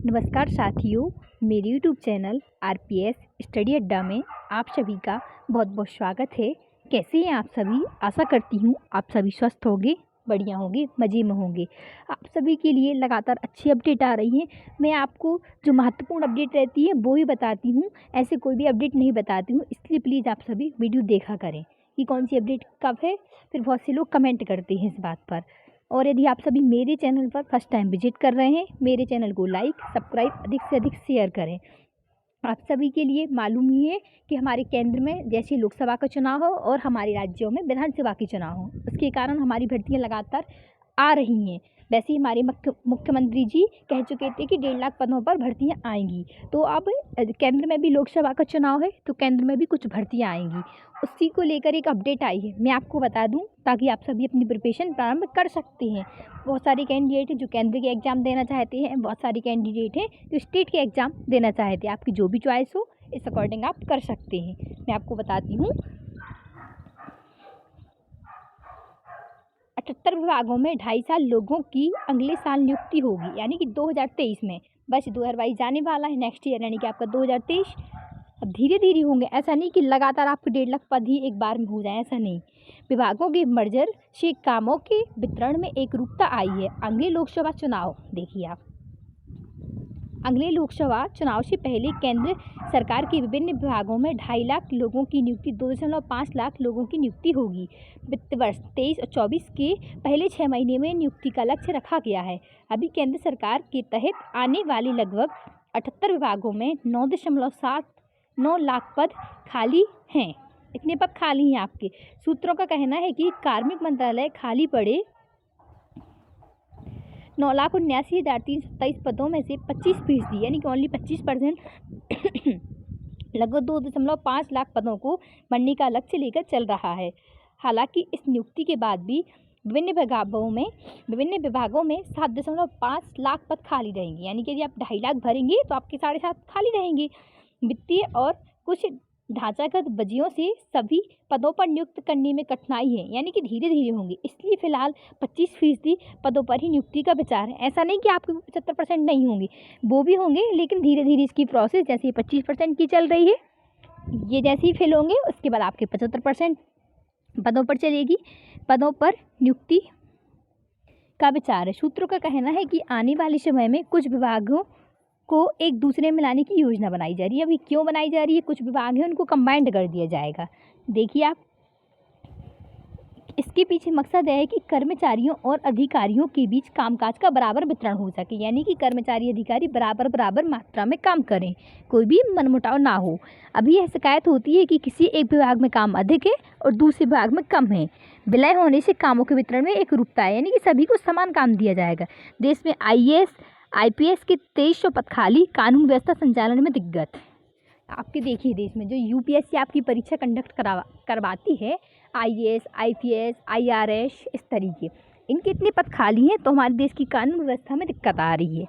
नमस्कार साथियों, मेरे यूट्यूब चैनल आरपीएस स्टडी अड्डा में आप सभी का बहुत बहुत स्वागत है। कैसे हैं आप सभी? आशा करती हूँ आप सभी स्वस्थ होंगे, बढ़िया होंगे, मज़े में होंगे। आप सभी के लिए लगातार अच्छी अपडेट आ रही हैं। मैं आपको जो महत्वपूर्ण अपडेट रहती है वो ही बताती हूँ, ऐसे कोई भी अपडेट नहीं बताती हूँ। इसलिए प्लीज़ आप सभी वीडियो देखा करें कि कौन सी अपडेट कब है। फिर बहुत से लोग कमेंट करते हैं इस बात पर। और यदि आप सभी मेरे चैनल पर फर्स्ट टाइम विजिट कर रहे हैं, मेरे चैनल को लाइक सब्सक्राइब अधिक से अधिक शेयर करें। आप सभी के लिए मालूम ही है कि हमारे केंद्र में जैसे लोकसभा का चुनाव हो और हमारे राज्यों में विधानसभा के चुनाव हो, उसके कारण हमारी भर्तियां लगातार आ रही हैं। वैसे ही हमारे मुख्यमंत्री जी कह चुके थे कि 1.5 लाख पदों पर भर्तियां आएंगी। तो अब केंद्र में भी लोकसभा का चुनाव है तो केंद्र में भी कुछ भर्तियां आएंगी। उसी को लेकर एक अपडेट आई है, मैं आपको बता दूं ताकि आप सभी अपनी प्रिपरेशन प्रारंभ कर सकते हैं। बहुत सारे कैंडिडेट हैं जो केंद्र के एग्ज़ाम देना चाहते हैं, बहुत सारे कैंडिडेट हैं जो स्टेट के एग्ज़ाम देना चाहते हैं। आपकी जो भी चॉइस हो इस अकॉर्डिंग आप कर सकते हैं। मैं आपको बताती हूँ, 78 विभागों में 2.5 साल लोगों की अगले साल नियुक्ति होगी, यानी कि 2023 में। बस 2022 जाने वाला है, नेक्स्ट ईयर यानी कि आपका 2023। अब धीरे धीरे होंगे, ऐसा नहीं कि लगातार आपके 1.5 लाख पद ही एक बार में हो जाए, ऐसा नहीं। विभागों के मर्जर से कामों के वितरण में एक रूपता आई है। अगले लोकसभा चुनाव देखिए आप, अगले लोकसभा चुनाव से पहले केंद्र सरकार के विभिन्न विभागों में 2.5 लाख लोगों की नियुक्ति, 2.5 लाख लोगों की नियुक्ति होगी। वित्त वर्ष 23 और 24 के पहले 6 महीने में नियुक्ति का लक्ष्य रखा गया है। अभी केंद्र सरकार के तहत आने वाले लगभग 78 विभागों में 9.79 लाख पद खाली हैं। इतने पद खाली हैं आपके। सूत्रों का कहना है कि कार्मिक मंत्रालय खाली पड़े 9,79,327 पदों में से 25% यानी कि ओनली 25% लगभग 2.5 लाख पदों को भरने का लक्ष्य लेकर चल रहा है। हालांकि इस नियुक्ति के बाद भी विभिन्न विभागों में 7.5 लाख पद खाली रहेंगे, यानी कि यदि आप 2.5 लाख भरेंगे तो आपके 7.5 खाली रहेंगे। वित्तीय और कुछ ढांचागत वजहों से सभी पदों पर नियुक्त करने में कठिनाई है, यानी कि धीरे धीरे होंगे। इसलिए फिलहाल 25% पदों पर ही नियुक्ति का विचार है। ऐसा नहीं कि आपके 75% नहीं होंगे, वो भी होंगे, लेकिन धीरे धीरे इसकी प्रोसेस जैसे 25% की चल रही है, ये जैसे ही फिल होंगे उसके बाद आपके 75% पदों पर चलेगी। पदों पर नियुक्ति का विचार है। सूत्रों का कहना है कि आने वाले समय में कुछ विभागों को एक दूसरे में लाने की योजना बनाई जा रही है। अभी क्यों बनाई जा रही है? कुछ विभाग हैं उनको कंबाइंड कर दिया जाएगा। देखिए आप, इसके पीछे मकसद है कि कर्मचारियों और अधिकारियों के बीच कामकाज का बराबर वितरण हो सके, यानी कि कर्मचारी अधिकारी बराबर मात्रा में काम करें, कोई भी मनमुटाव ना हो। अभी यह शिकायत होती है कि किसी एक विभाग में काम अधिक है और दूसरे विभाग में कम है। विलय होने से कामों के वितरण में एक रूपता है, यानी कि सभी को समान काम दिया जाएगा। देश में IAS IPS के 2300 पद खाली, कानून व्यवस्था संचालन में दिक्कत। आपके देखिए, देश में जो UPSC आपकी परीक्षा कंडक्ट करवाती है, IAS IPS IRS इस तरीके, इनके इतने पद खाली हैं तो हमारे देश की कानून व्यवस्था में दिक्कत आ रही है।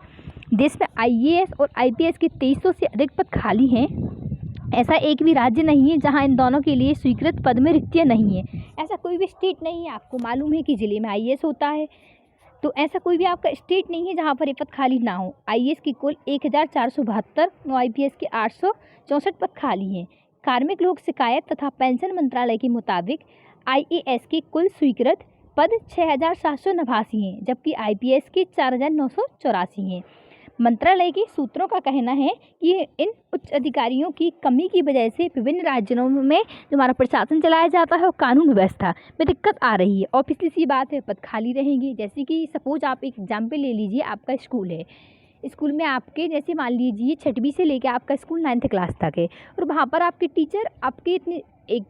देश में IAS और IPS के 2300 से अधिक पद खाली हैं। ऐसा एक भी राज्य नहीं है जहां इन दोनों के लिए स्वीकृत पद में रिक्तियाँ नहीं है। ऐसा कोई भी स्टेट नहीं है। आपको मालूम है कि ज़िले में IAS होता है, तो ऐसा कोई भी आपका स्टेट नहीं है जहां पर ये पद खाली ना हो। IAS की कुल 1472 और IPS के 864 पद खाली हैं। कार्मिक लोक शिकायत तथा पेंशन मंत्रालय के मुताबिक IAS के कुल स्वीकृत पद 6,789 हैं, जबकि IPS के 4,984 हैं। मंत्रालय के सूत्रों का कहना है कि इन उच्च अधिकारियों की कमी की वजह से विभिन्न राज्यों में जो हमारा प्रशासन चलाया जाता है और कानून व्यवस्था में दिक्कत आ रही है। और पिछली सी बात है, पद खाली रहेंगे। जैसे कि सपोज आप एक एग्जाम्पल ले लीजिए, आपका स्कूल है, स्कूल में आपके जैसे मान लीजिए 6वीं से लेकर आपका स्कूल 9th क्लास तक है, और वहाँ पर आपके टीचर आपके इतने, एक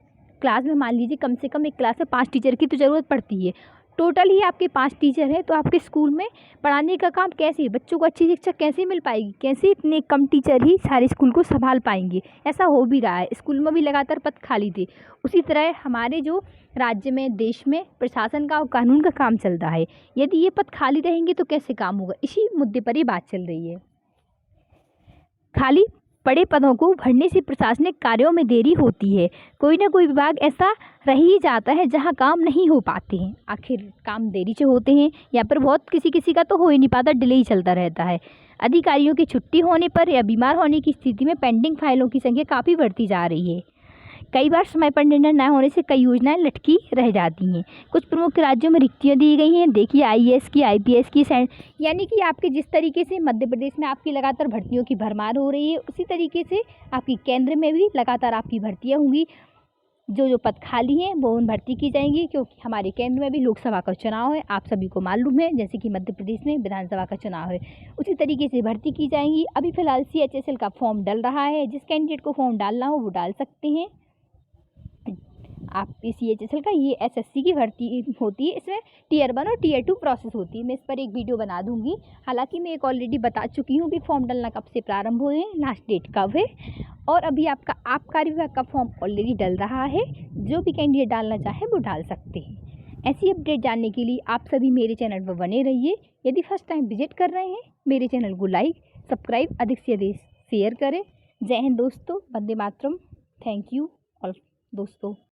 क्लास में मान लीजिए कम से कम एक क्लास में 5 टीचर की तो ज़रूरत पड़ती है। टोटल ही आपके 5 टीचर हैं, तो आपके स्कूल में पढ़ाने का काम कैसे, बच्चों को अच्छी शिक्षा कैसे मिल पाएगी? कैसे इतने कम टीचर ही सारे स्कूल को संभाल पाएंगे? ऐसा हो भी रहा है, स्कूल में भी लगातार पद खाली थे। उसी तरह हमारे जो राज्य में, देश में प्रशासन का और कानून का काम चल रहा है, यदि ये पद खाली रहेंगे तो कैसे काम होगा? इसी मुद्दे पर ही बात चल रही है। खाली बड़े पदों को भरने से प्रशासनिक कार्यों में देरी होती है। कोई ना कोई विभाग ऐसा रह ही जाता है जहां काम नहीं हो पाते हैं। आखिर काम देरी से होते हैं या फिर बहुत किसी का तो हो ही नहीं पाता, डिले ही चलता रहता है। अधिकारियों की छुट्टी होने पर या बीमार होने की स्थिति में पेंडिंग फाइलों की संख्या काफ़ी बढ़ती जा रही है। कई बार समय पर निर्णय न होने से कई योजनाएं लटकी रह जाती हैं। कुछ प्रमुख राज्यों में रिक्तियाँ दी गई हैं। देखिए आईएएस की, आईपीएस की, यानी कि आपके जिस तरीके से मध्य प्रदेश में आपकी लगातार भर्तियों की भरमार हो रही है, उसी तरीके से आपकी केंद्र में भी लगातार आपकी भर्तियाँ होंगी। जो पद खाली हैं वो उन भर्ती की जाएंगी, क्योंकि हमारे केंद्र में भी लोकसभा का चुनाव है, आप सभी को मालूम है। जैसे कि मध्य प्रदेश में विधानसभा का चुनाव है, उसी तरीके से भर्ती की जाएंगी। अभी फिलहाल CHSL का फॉर्म डल रहा है। जिस कैंडिडेट को फॉर्म डालना हो वो डाल सकते हैं। आप CHSL का ये SSC की भर्ती होती है, इसमें Tier 1 और Tier 2 प्रोसेस होती है। मैं इस पर एक वीडियो बना दूंगी। हालांकि मैं एक ऑलरेडी बता चुकी हूँ कि फॉर्म डालना कब से प्रारंभ हुए, लास्ट डेट कब है, और अभी आपका आबकारी विभाग का फॉर्म ऑलरेडी डल रहा है। जो भी कैंडिडेट डालना चाहे वो डाल सकते हैं। ऐसी अपडेट जानने के लिए आप सभी मेरे चैनल पर बने रहिए। यदि फर्स्ट टाइम विजिट कर रहे हैं मेरे चैनल को लाइक, सब्सक्राइब, अधिक से अधिक शेयर करें। जय हिंद दोस्तों, Vande Mataram. Thank you all दोस्तों।